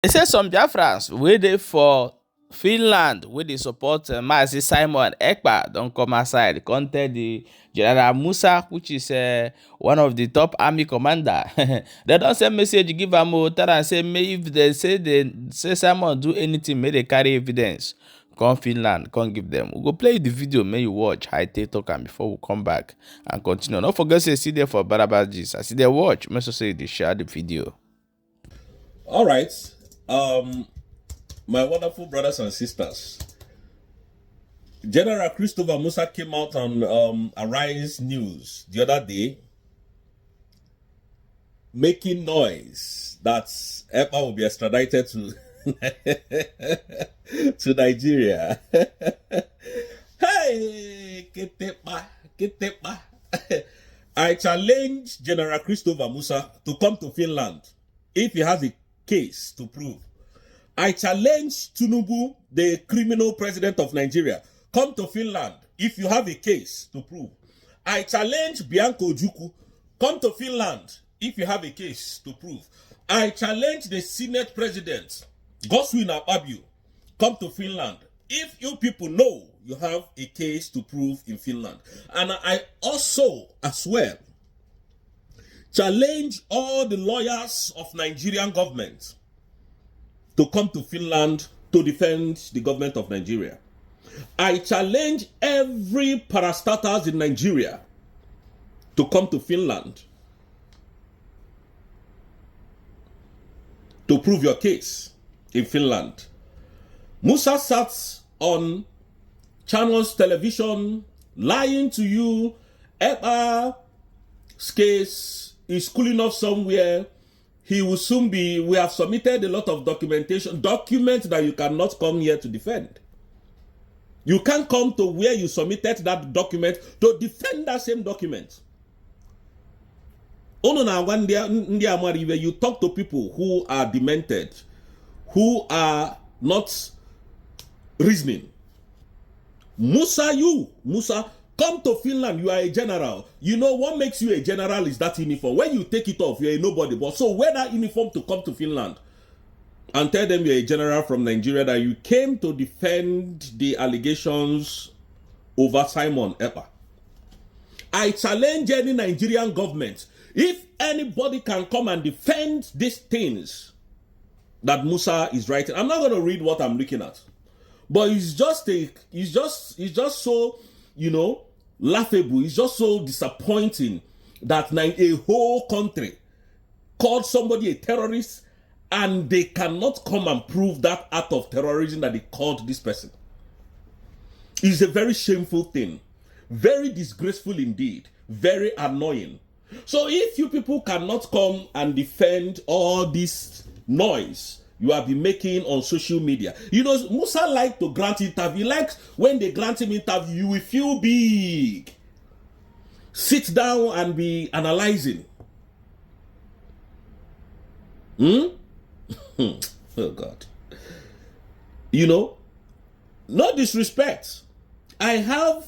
They say some Biafrans wey dey for Finland wey dey support Mazi Simon Ekpa don come outside come tell the General Musa, which is one of the top army commander. They don send message give am o, tell am say if they say Simon do anything, make they carry evidence come Finland, come give them. We go play the video, make you watch how I take talk am before we come back and continue. No forget say see there for Barabas gist. As you dey watch, make sure say you dey share the video. All right. My wonderful brothers and sisters, General Christopher Musa came out on Arise News the other day, making noise that Ekpa will be extradited to to Nigeria. Hey, Ketepa. I challenge General Christopher Musa to come to Finland if he has a case to prove. I challenge Tinubu, the criminal president of Nigeria, come to Finland if you have a case to prove. I challenge Bianca Ojukwu, come to Finland if you have a case to prove. I challenge the Senate president, Goswin Akpabio, come to Finland if you people know you have a case to prove in Finland. And I also, as well, challenge all the lawyers of Nigerian government to come to Finland to defend the government of Nigeria. I challenge every parastatals in Nigeria to come to Finland to prove your case in Finland. Musa sat on channels television lying to you. Ekpa's case is cooling off somewhere. He will soon be, we have submitted a lot of documentation, documents that you cannot come here to defend. You can't come to where you submitted that document to defend that same document. You talk to people who are demented, who are not reasoning. Musa, come to Finland, you are a general. You know what makes you a general is that uniform. When you take it off, you're a nobody. But so wear that uniform to come to Finland and tell them you're a general from Nigeria, that you came to defend the allegations over Simon Ekpa. I challenge any Nigerian government, if anybody can come and defend these things that Musa is writing. I'm not going to read what I'm looking at, but it's just so, laughable. It's just so disappointing that a whole country called somebody a terrorist and they cannot come and prove that act of terrorism that they called this person. It's a very shameful thing, very disgraceful indeed, very annoying. So if you people cannot come and defend all this noise you have been making on social media. Musa likes to grant interview. He likes when they grant him interview, you will feel big. Sit down and be analyzing. Oh God. No disrespect. I have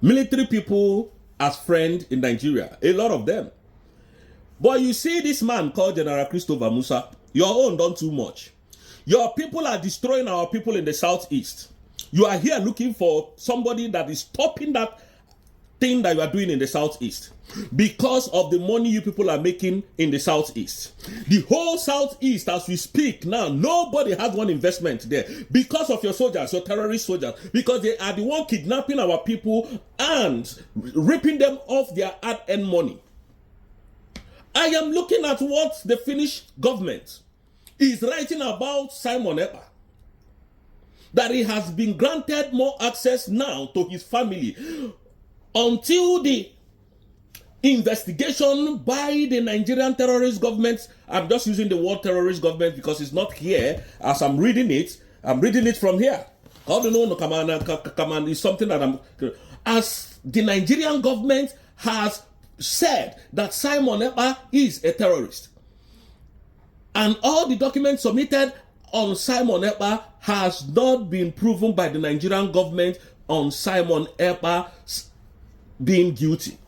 military people as friends in Nigeria, a lot of them. But you see this man called General Christopher Musa, your own done too much. Your people are destroying our people in the southeast. You are here looking for somebody that is stopping that thing that you are doing in the southeast because of the money you people are making in the southeast. The whole southeast, as we speak now, nobody has one investment there because of your soldiers, your terrorist soldiers, because they are the one kidnapping our people and ripping them off their hard-earned money. I am looking at what the Finnish government is writing about Simon Ekpa. That he has been granted more access now to his family until the investigation by the Nigerian terrorist government. I'm just using the word terrorist government because it's not here as I'm reading it. I'm reading it from here. Command is something that as the Nigerian government has said that Simon Ekpa is a terrorist. And all the documents submitted on Simon Ekpa has not been proven by the Nigerian government on Simon Ekpa being guilty.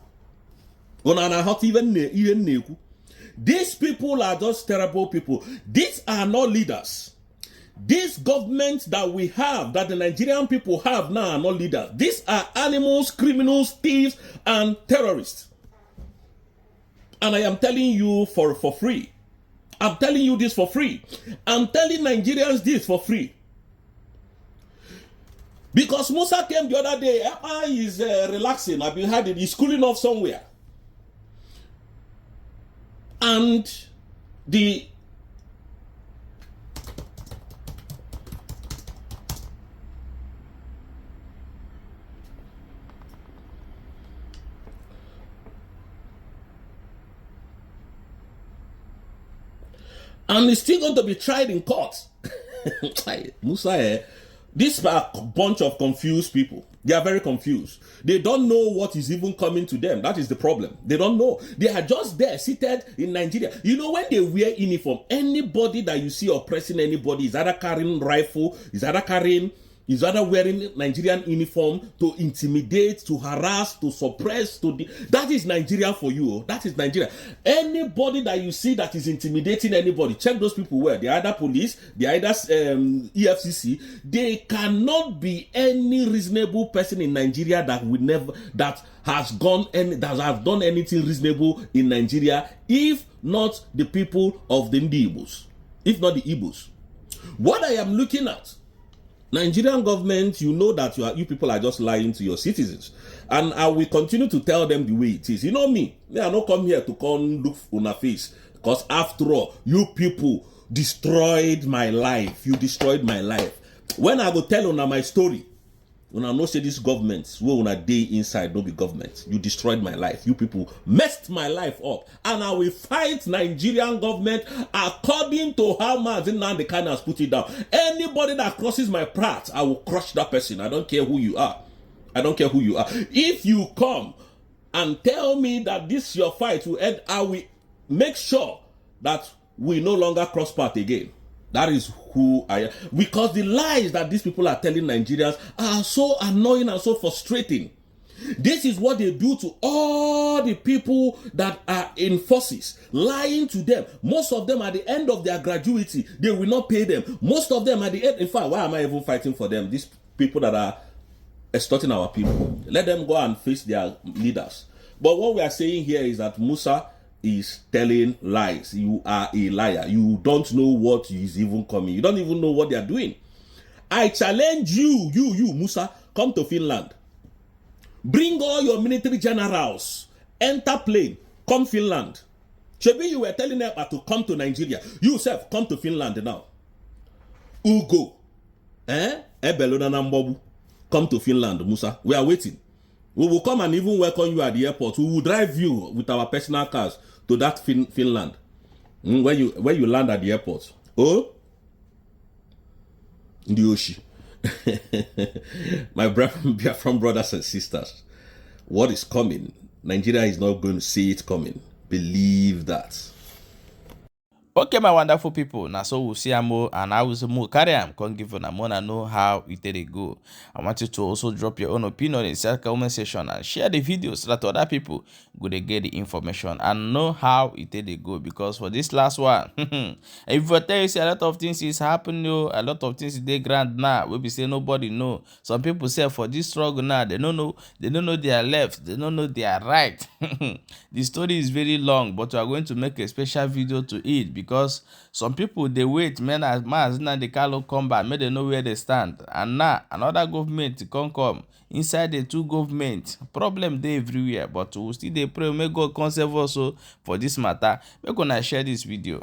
These people are just terrible people. These are not leaders. This government that we have, that the Nigerian people have now, are not leaders. These are animals, criminals, thieves, and terrorists. And I am telling you for free. I'm telling you this for free. I'm telling Nigerians this for free. Because Musa came the other day, Ekpa is relaxing. I've been hiding. He's cooling off somewhere. And the and he's still going to be tried in court. Musa, this bunch of confused people. They are very confused. They don't know what is even coming to them. That is the problem. They don't know. They are just there, seated in Nigeria. You know, when they wear uniform, anybody that you see oppressing anybody is either carrying rifle, is either wearing Nigerian uniform to intimidate, to harass, to suppress, that is Nigeria for you. That is Nigeria. Anybody that you see that is intimidating anybody, check those people where they are either police, they are either EFCC. They cannot be any reasonable person in Nigeria that has done anything reasonable in Nigeria, if not the people of the Igbos, if not the Igbos. What I am looking at, Nigerian government, you know that you people are just lying to your citizens, and I will continue to tell them the way it is. You know me, I don't come here to come look on a face, because after all, you people destroyed my life. You destroyed my life. When I go tell on my story, when I know say this government, when I day inside, don't be government. You destroyed my life. You people messed my life up, and I will fight Nigerian government according to how Mazin Nandekana has put it down. Anybody that crosses my path, I will crush that person. I don't care who you are. I don't care who you are. If you come and tell me that this your fight will end, I will make sure that we no longer cross path again. That is who I am. Because the lies that these people are telling Nigerians are so annoying and so frustrating. This is what they do to all the people that are in forces, lying to them. Most of them at the end of their gratuity, they will not pay them. Most of them at the end, in fact, why am I even fighting for them? These people that are extorting our people. Let them go and face their leaders. But what we are saying here is that Musa is telling lies. You are a liar. You don't know what is even coming. You don't even know what they are doing. I challenge you, Musa, come to Finland. Bring all your military generals. Enter plane. Come Finland. Shebi, you were telling them to come to Nigeria. You yourself, come to Finland now. Ugo. Ebelona Nambobu. Come to Finland, Musa. We are waiting. We will come and even welcome you at the airport. We will drive you with our personal cars to that Finland. When you land at the airport. Oh? Ndioshi. My Biafran brothers and sisters. What is coming? Nigeria is not going to see it coming. Believe that. Okay, my wonderful people. Now, so we'll see more, and I will see more. Carry am, can't give on more and know how it did go. I want you to also drop your own opinion in the comment section and share the video so that other people go to get the information and know how it did go. Because for this last one, if I tell you say a lot of things is happening, a lot of things they grand now. We be say nobody know. Some people say for this struggle now, they don't know they are left, they don't know they are right. The story is very long, but we are going to make a special video to it because some people they wait, man, as now the Carlo come back, may they know where they stand. And now another government can come inside the two government. Problem they everywhere, but we still they pray may God conserve also for this matter. We're gonna share this video.